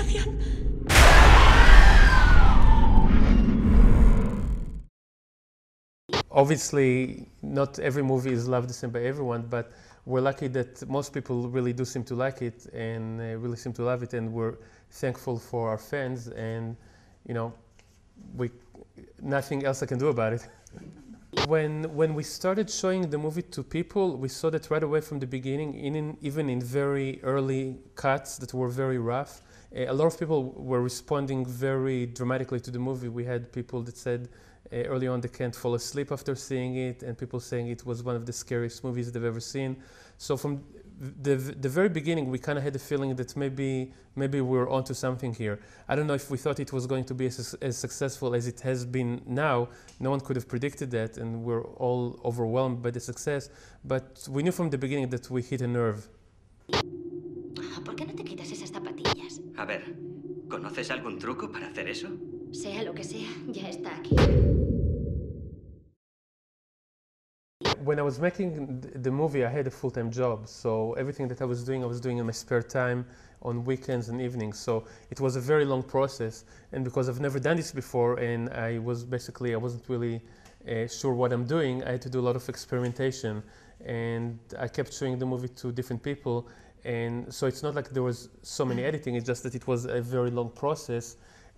habitación. Obviously, not every movie is loved the same by everyone, but we're lucky that most people really do seem to like it and really seem to love it, and we're thankful for our fans, and you know, nothing else I can do about it. When we started showing the movie to people, we saw that right away from the beginning, even in very early cuts that were very rough, a lot of people were responding very dramatically to the movie. We had people that said early on they can't fall asleep after seeing it, and people saying it was one of the scariest movies they've ever seen. So from the very beginning, we kind of had the feeling that maybe we're onto something here. I don't know if we thought it was going to be as successful as it has been now. No one could have predicted that, and we're all overwhelmed by the success. But we knew from the beginning that we hit a nerve. ¿Por qué no te quitas esas zapatillas? A ver, ¿conoces algún truco para hacer eso? Sea lo que sea, ya está aquí. When I was making the movie, I had a full-time job, so everything that I was doing in my spare time, on weekends and evenings. So it was a very long process, and because I've never done this before, and I wasn't really sure what I'm doing, I had to do a lot of experimentation, and I kept showing the movie to different people, and so it's not like there was so many editing, it's just that it was a very long process.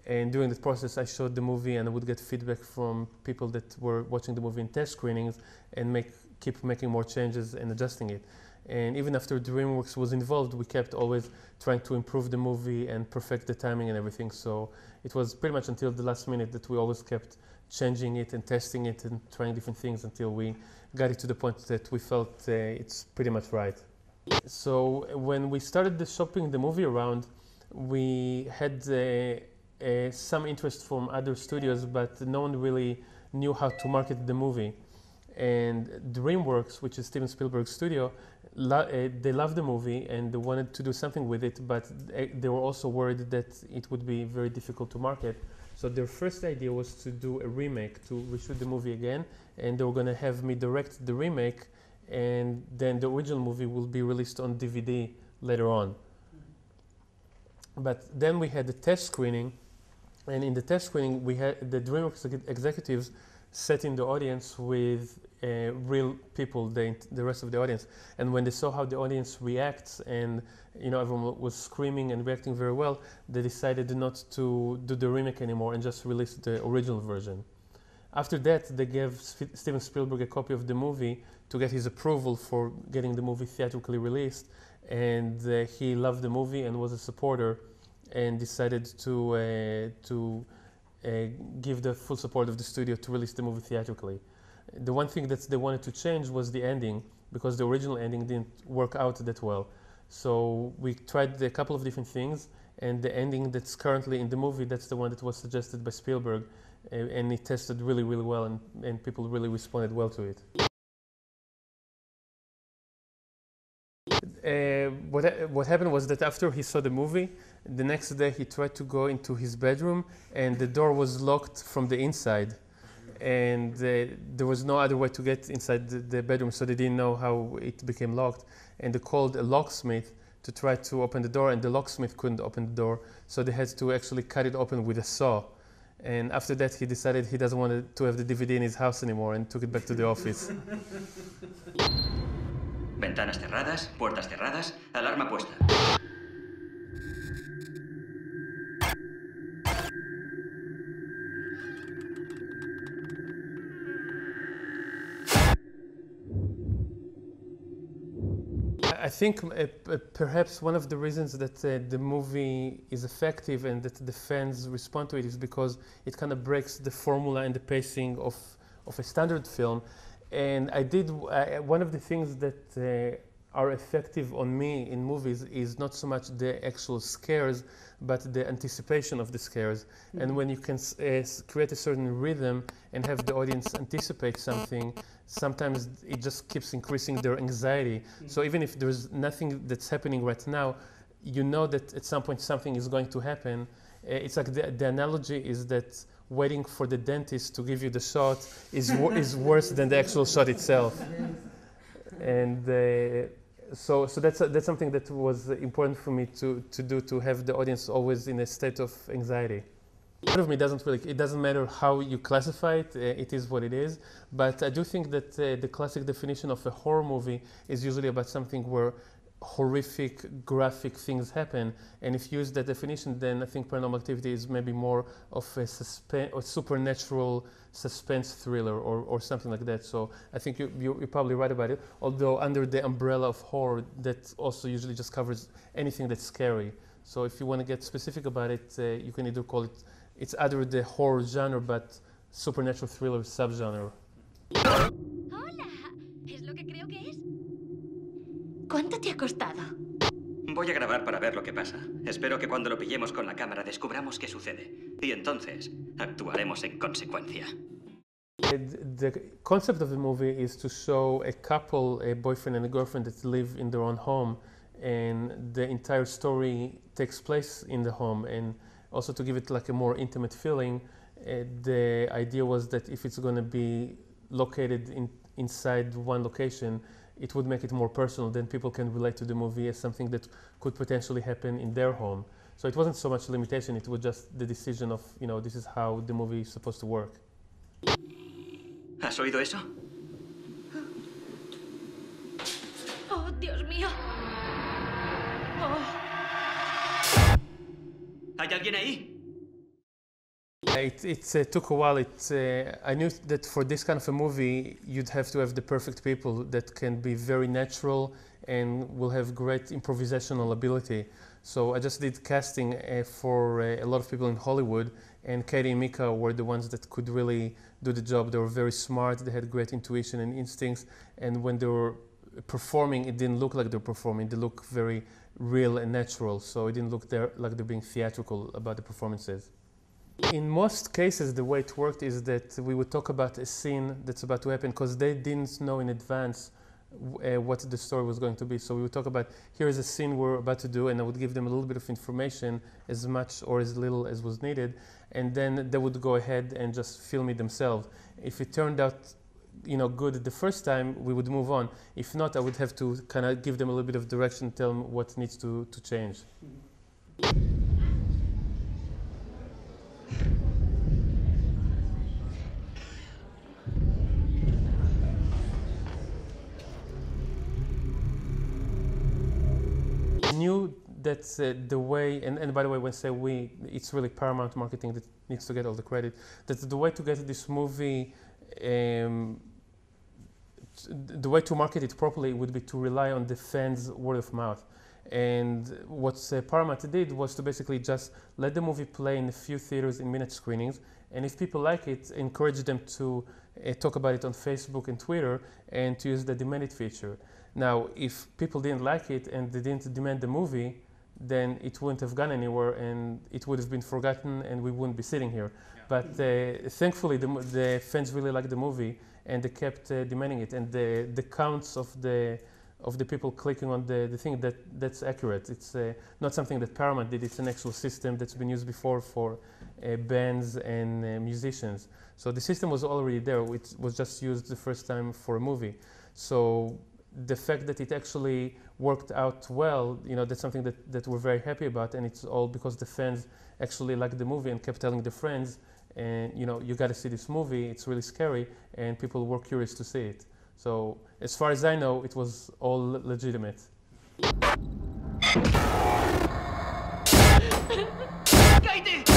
And during that process, I showed the movie, and I would get feedback from people that were watching the movie in test screenings, and keep making more changes and adjusting it. And even after DreamWorks was involved, we kept always trying to improve the movie and perfect the timing and everything. So it was pretty much until the last minute that we always kept changing it and testing it and trying different things until we got it to the point that we felt it's pretty much right. So when we started shopping the movie around, we had some interest from other studios, but no one really knew how to market the movie. And DreamWorks, which is Steven Spielberg's studio, they loved the movie and they wanted to do something with it, but they were also worried that it would be very difficult to market. So their first idea was to do a remake, to reshoot the movie again, and they were going to have me direct the remake, and then the original movie will be released on DVD later on. But then we had the test screening, and in the test screening, we had the DreamWorks executives sat in the audience with real people, the rest of the audience. And when they saw how the audience reacts, and everyone was screaming and reacting very well, they decided not to do the remake anymore and just release the original version. After that, they gave Steven Spielberg a copy of the movie to get his approval for getting the movie theatrically released, and he loved the movie and was a supporter, and decided to give the full support of the studio to release the movie theatrically. The one thing that they wanted to change was the ending, because the original ending didn't work out that well. So we tried a couple of different things, and the ending that's currently in the movie, that's the one that was suggested by Spielberg, and it tested really, really well, and people really responded well to it. What happened was that after he saw the movie, the next day he tried to go into his bedroom, and the door was locked from the inside, and there was no other way to get inside the bedroom, so they didn't know how it became locked, and they called a locksmith to try to open the door, and the locksmith couldn't open the door, so they had to actually cut it open with a saw. And after that, he decided he doesn't want to have the DVD in his house anymore, and took it back to the office. Ventanas cerradas, puertas cerradas, alarma puesta. I think perhaps one of the reasons that the movie is effective and that the fans respond to it is because it kind of breaks the formula and the pacing of a standard film. And one of the things that are effective on me in movies is not so much the actual scares, but the anticipation of the scares. Mm-hmm. And when you can create a certain rhythm and have the audience anticipate something, sometimes it just keeps increasing their anxiety. Mm-hmm. So even if there's nothing that's happening right now, you know that at some point something is going to happen. It's like the analogy is that waiting for the dentist to give you the shot is worse than the actual shot itself. And So that's something that was important for me to do, to have the audience always in a state of anxiety. Part of me doesn't really, it doesn't matter how you classify it, it is what it is. But I do think that the classic definition of a horror movie is usually about something where horrific, graphic things happen. And if you use that definition, then I think Paranormal Activity is maybe more of a supernatural suspense thriller or something like that. So I think you're probably right about it. Although under the umbrella of horror, that also usually just covers anything that's scary. So if you want to get specific about it, you can either call it, it's either the horror genre, but supernatural thriller subgenre. Hola, ¿es lo que creo que es? ¿Cuánto te ha costado? Voy a grabar para ver lo que pasa. Espero que cuando lo pillemos con la cámara descubramos qué sucede. Y entonces actuaremos en consecuencia. The concept of the movie is to show a couple, a boyfriend and a girlfriend, that live in their own home, and the entire story takes place in the home. And also to give it like a more intimate feeling, the idea was that if it's going to be located inside one location, it would make it more personal. Then people can relate to the movie as something that could potentially happen in their home. So it wasn't so much a limitation, it was just the decision of, you know, this is how the movie is supposed to work. ¿Has oído eso? Oh, Dios mío. Oh. ¿Hay alguien ahí? It took a while. I knew that for this kind of a movie, you'd have to have the perfect people that can be very natural and will have great improvisational ability. So I just did casting for a lot of people in Hollywood, and Katie and Mika were the ones that could really do the job. They were very smart, they had great intuition and instincts, and when they were performing, it didn't look like they were performing, they looked very real and natural, so it didn't look like they're being theatrical about the performances. In most cases, the way it worked is that we would talk about a scene that's about to happen because they didn't know in advance what the story was going to be. So we would talk about, here's a scene we're about to do, and I would give them a little bit of information, as much or as little as was needed, and then they would go ahead and just film it themselves. If it turned out, you know, good the first time, we would move on. If not, I would have to kind of give them a little bit of direction, tell them what needs to change. Knew that the way, and by the way, when I say we, it's really Paramount Marketing that needs to get all the credit, that the way to get this movie, the way to market it properly would be to rely on the fans' word of mouth. And what Paramount did was to basically just let the movie play in a few theaters in minute screenings, and if people like it, encourage them to talk about it on Facebook and Twitter, and to use the demanded feature. Now, if people didn't like it and they didn't demand the movie, then it wouldn't have gone anywhere and it would have been forgotten and we wouldn't be sitting here. Yeah. But thankfully, the fans really liked the movie and they kept demanding it. And the counts of the people clicking on the thing, that's accurate. It's not something that Paramount did. It's an actual system that's been used before for bands and musicians. So the system was already there. It was just used the first time for a movie. So the fact that it actually worked out well, you know, that's something that we're very happy about, and it's all because the fans actually liked the movie and kept telling their friends, and you know, you got to see this movie, it's really scary, and people were curious to see it. So as far as I know, it was all legitimate. ¡Katie!